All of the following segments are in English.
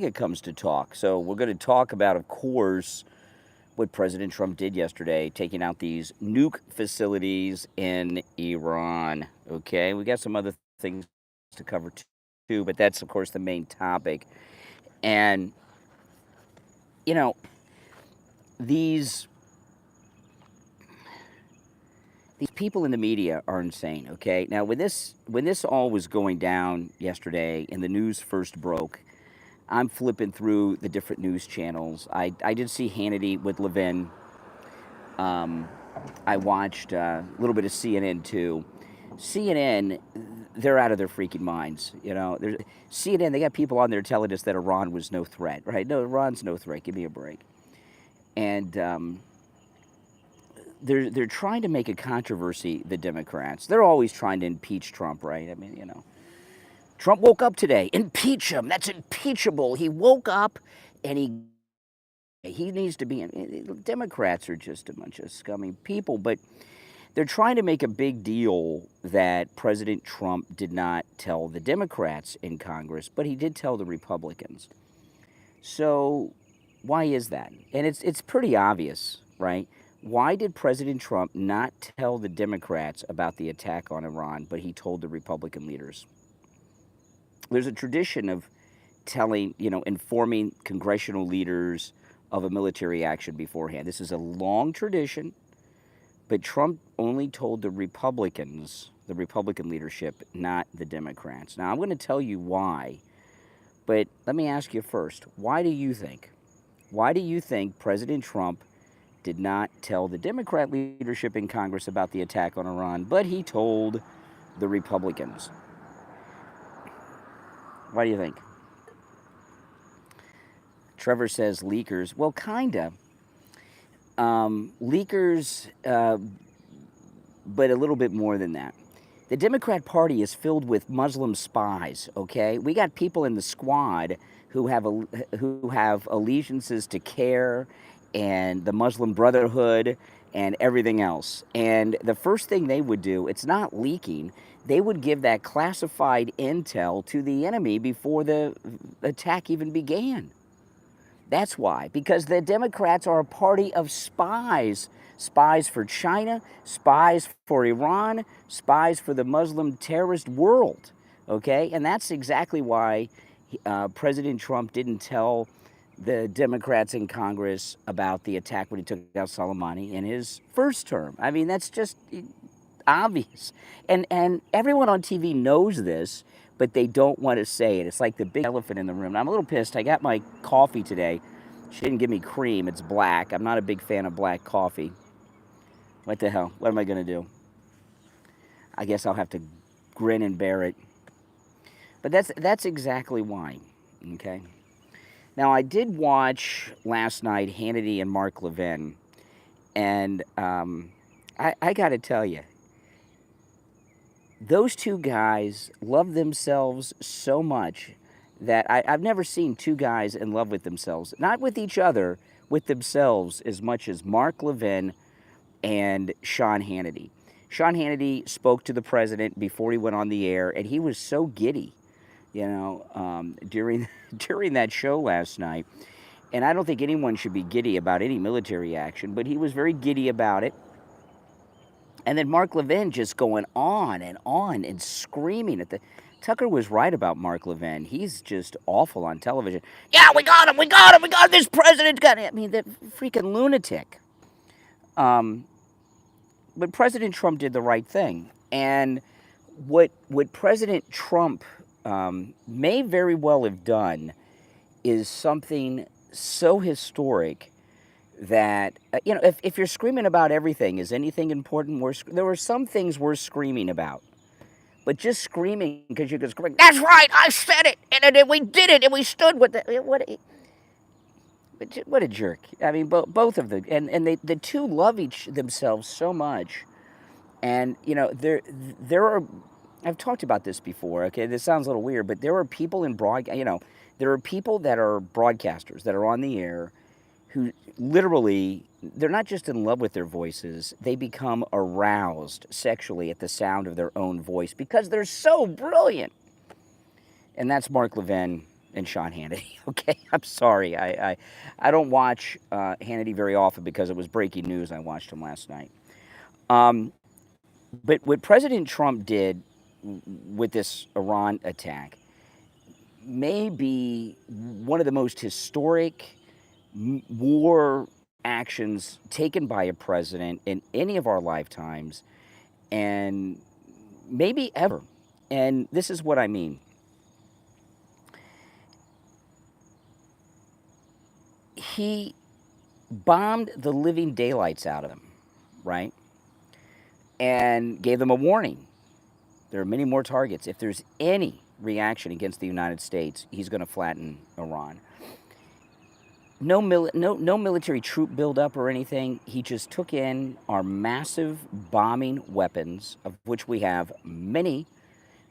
it comes to talk. So we're going to talk about, of course, what President Trump did yesterday, taking out these nuke facilities in Iran. Okay, we got some other things to cover too, but that's, of course, the main topic. And, you know, these these people in the media are insane, okay? Now, when this all was going down yesterday and the news first broke, I'm flipping through the different news channels. I did see Hannity with Levin. Um, I watched a little bit of CNN too. CNN, they're out of their freaking minds. CNN, they got people on there telling us that Iran was no threat, right? No, Iran's no threat. Give me a break. And they're trying to make a controversy. The Democrats, they're always trying to impeach Trump, right? I mean, Trump woke up today. Impeach him. That's impeachable. He woke up and he needs to be. Democrats are just a bunch of scummy people, but they're trying to make a big deal that President Trump did not tell the Democrats in Congress, but he did tell the Republicans. So why is that? And it's pretty obvious, right? Why did President Trump not tell the Democrats about the attack on Iran, but he told the Republican leaders? There's a tradition of informing congressional leaders of a military action beforehand. This is a long tradition, but Trump only told the Republicans, the Republican leadership, not the Democrats. Now, I'm going to tell you why, but let me ask you first, why do you think? Why do you think President Trump did not tell the Democrat leadership in Congress about the attack on Iran, but he told the Republicans? Why do you think? Trevor says leakers. Well, kinda. Leakers, but a little bit more than that. The Democrat Party is filled with Muslim spies, okay? We got people in the squad who have allegiances to CARE and the Muslim Brotherhood and everything else. And the first thing they would do, it's not leaking, they would give that classified intel to the enemy before the attack even began. That's why, because the Democrats are a party of spies. Spies for China, spies for Iran, spies for the Muslim terrorist world, okay? And that's exactly why President Trump didn't tell the Democrats in Congress about the attack when he took out Soleimani in his first term. I mean, that's just obvious. And everyone on TV knows this, but they don't want to say it. It's like the big elephant in the room. I'm a little pissed. I got my coffee today. She didn't give me cream. It's black. I'm not a big fan of black coffee. What the hell? What am I going to do? I guess I'll have to grin and bear it. But that's exactly why, okay? Now, I did watch last night Hannity and Mark Levin, and I got to tell you, those two guys love themselves so much that I've never seen two guys in love with themselves, not with each other, with themselves as much as Mark Levin and Sean Hannity. Sean Hannity spoke to the president before he went on the air, and he was so giddy, during that show last night. And I don't think anyone should be giddy about any military action, but he was very giddy about it. And then Mark Levin just going on and screaming at the... Tucker was right about Mark Levin. He's just awful on television. Yeah, we got him, this president got him. I mean, that freaking lunatic. But President Trump did the right thing. And what President Trump may very well have done is something so historic that, if you're screaming about everything, is anything important? There were some things worth screaming about. But just screaming because you can scream, that's right, I said it, and we did it, and we stood with it. What a jerk. I mean, both of them. And the two love themselves so much. And, there are, I've talked about this before, okay? This sounds a little weird, but there are people in there are people that are broadcasters that are on the air who literally, they're not just in love with their voices, they become aroused sexually at the sound of their own voice because they're so brilliant. And that's Mark Levin and Sean Hannity. Okay, I'm sorry. I don't watch Hannity very often because it was breaking news. I watched him last night. Um, but what President Trump did with this Iran attack may be one of the most historic war actions taken by a president in any of our lifetimes, and maybe ever. And this is what I mean. He bombed the living daylights out of them, right? And gave them a warning. There are many more targets. If there's any reaction against the United States, he's going to flatten Iran. No military troop buildup or anything. He just took in our massive bombing weapons, of which we have many,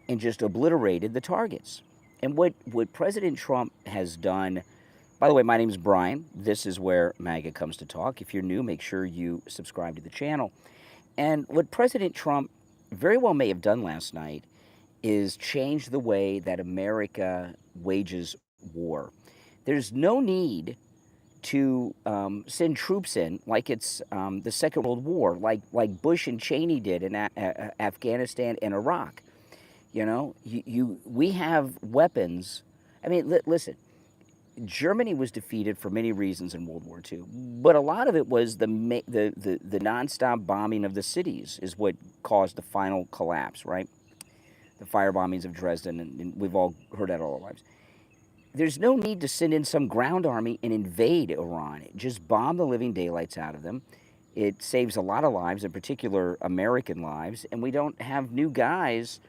and just obliterated the targets. And what President Trump has done, by the way, my name is Brian. This is where MAGA comes to talk. If you're new, make sure you subscribe to the channel. And what President Trump very well may have done last night is change the way that America wages war. There's no need to send troops in like it's the Second World War, like Bush and Cheney did in Afghanistan and Iraq. You know, we have weapons. I mean, listen, Germany was defeated for many reasons in World War II, but a lot of it was the nonstop bombing of the cities is what caused the final collapse, right? The fire bombings of Dresden, and we've all heard that all our lives. There's no need to send in some ground army and invade Iran. Just bomb the living daylights out of them. It saves a lot of lives, in particular American lives, and we don't have new guys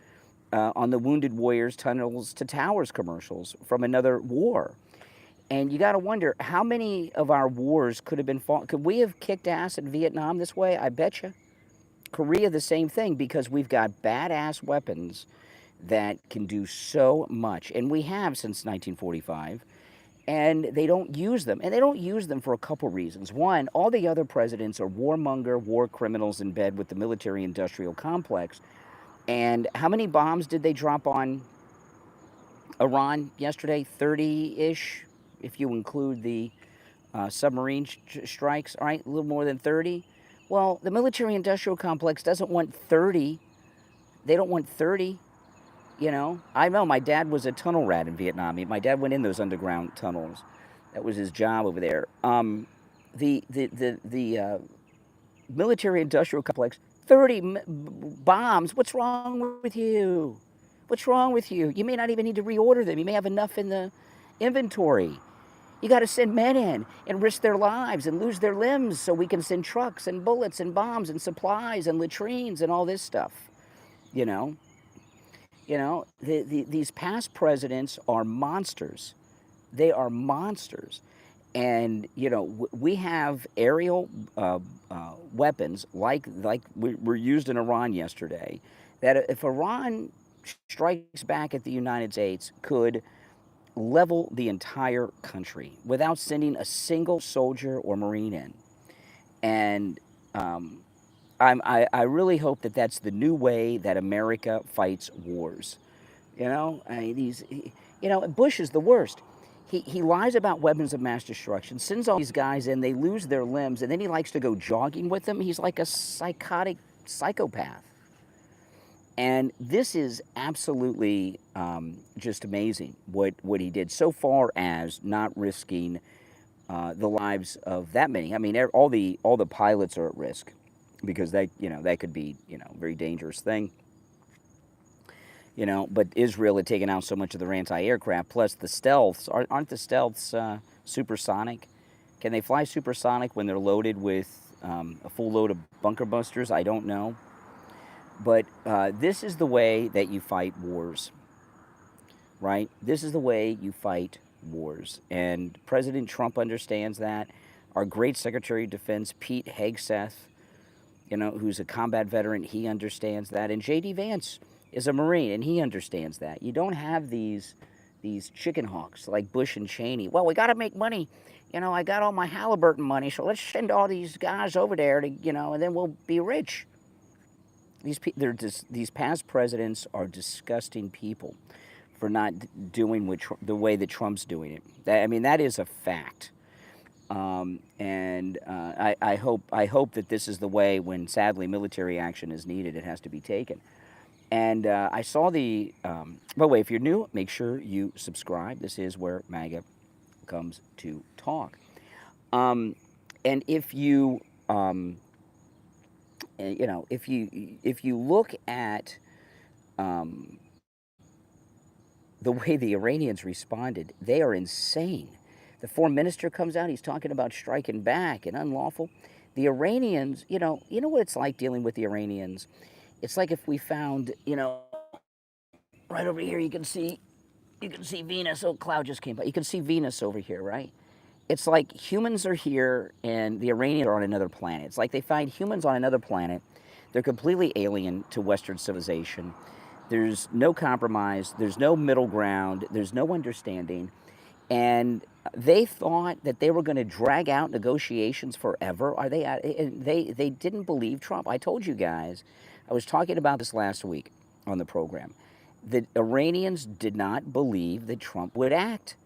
on the Wounded Warriors Tunnels to Towers commercials from another war. And you got to wonder, how many of our wars could have been fought? Could we have kicked ass in Vietnam this way? I bet you. Korea, the same thing, because we've got badass weapons that can do so much. And we have since 1945. And they don't use them. And they don't use them for a couple reasons. One, all the other presidents are warmonger, war criminals in bed with the military-industrial complex. And how many bombs did they drop on Iran yesterday? 30-ish, if you include the submarine strikes, all right, a little more than 30. Well, the military-industrial complex doesn't want 30. They don't want 30, you know. I know my dad was a tunnel rat in Vietnam. My dad went in those underground tunnels. That was his job over there. The military-industrial complex, 30 bombs. What's wrong with you? What's wrong with you? You may not even need to reorder them. You may have enough in the inventory. You got to send men in and risk their lives and lose their limbs so we can send trucks and bullets and bombs and supplies and latrines and all this stuff. You know, these past presidents are monsters. They are monsters. And, you know, we have aerial weapons like were used in Iran yesterday, that if Iran strikes back at the United States, could level the entire country without sending a single soldier or Marine in. And I really hope that that's the new way that America fights wars. You know, Bush is the worst. He lies about weapons of mass destruction, sends all these guys in, they lose their limbs, and then he likes to go jogging with them. He's like a psychotic psychopath. And this is absolutely just amazing what he did so far as not risking the lives of that many. I mean, all the pilots are at risk because that could be a very dangerous thing. You know, but Israel had taken out so much of their anti-aircraft. Plus, the stealths aren't the stealths supersonic? Can they fly supersonic when they're loaded with a full load of bunker busters? I don't know. But this is the way that you fight wars, right? This is the way you fight wars. And President Trump understands that. Our great Secretary of Defense, Pete Hegseth, who's a combat veteran, he understands that. And J.D. Vance is a Marine, and he understands that. You don't have these chicken hawks like Bush and Cheney. Well, we got to make money. I got all my Halliburton money, so let's send all these guys over there to, and then we'll be rich. These past presidents are disgusting people. for not doing the way that Trump's doing it. I mean, that is a fact. I hope that this is the way when, sadly, military action is needed, it has to be taken. And I saw the, by the way, if you're new, make sure you subscribe. This is where MAGA comes to talk. And if you, you know, if you look at the way the Iranians responded, they are insane. The foreign minister comes out, he's talking about striking back and unlawful. The Iranians, you know what it's like dealing with the Iranians? It's like if we found, you know, right over here you can see Venus. Oh, cloud just came by. You can see Venus over here, right? It's like humans are here and the Iranians are on another planet. It's like they find humans on another planet. They're completely alien to Western civilization. There's no compromise. There's no middle ground. There's no understanding. And they thought that they were going to drag out negotiations forever. They didn't believe Trump. I told you guys, I was talking about this last week on the program. The Iranians did not believe that Trump would act.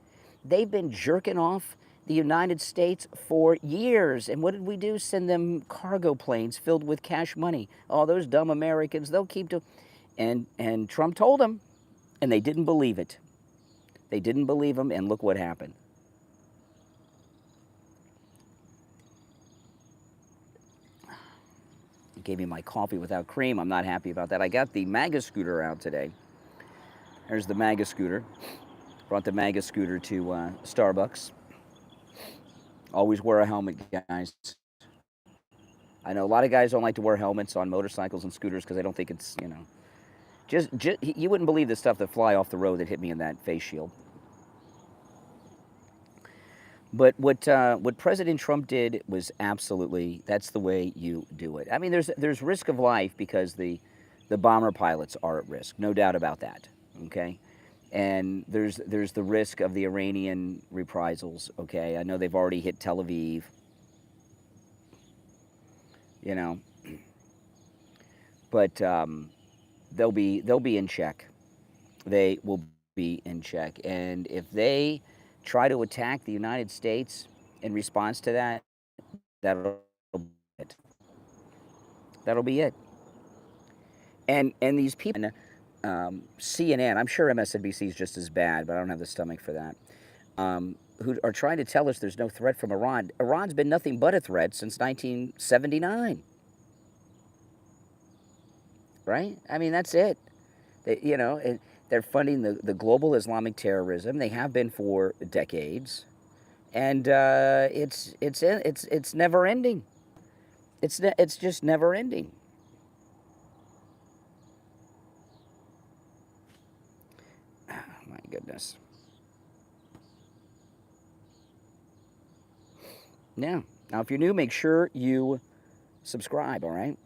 They've been jerking off the United States for years. And what did we do? Send them cargo planes filled with cash money. Oh, those dumb Americans, they'll keep doing. And Trump told them, and they didn't believe it. They didn't believe him, and look what happened. He gave me my coffee without cream. I'm not happy about that. I got the MAGA scooter out today. There's the MAGA scooter. Brought the MAGA scooter to Starbucks. Always wear a helmet, guys. I know a lot of guys don't like to wear helmets on motorcycles and scooters because they don't think it's, you know, just you wouldn't believe the stuff that fly off the road that hit me in that face shield. But what President Trump did was absolutely, that's the way you do it. I mean, there's risk of life because the bomber pilots are at risk, no doubt about that. Okay, and there's the risk of the Iranian reprisals. Okay, I know they've already hit Tel Aviv. You know, but they'll be in check. They will be in check, and if they try to attack the United States in response to that, that'll be it. That'll be it. And these people, CNN, I'm sure MSNBC is just as bad, but I don't have the stomach for that, who are trying to tell us there's no threat from Iran. Iran's been nothing but a threat since 1979. Right? I mean, that's it. You know, they're funding the global Islamic terrorism. They have been for decades, and it's never ending. It's just never ending. Oh, my goodness. Now if you're new, make sure you subscribe. All right.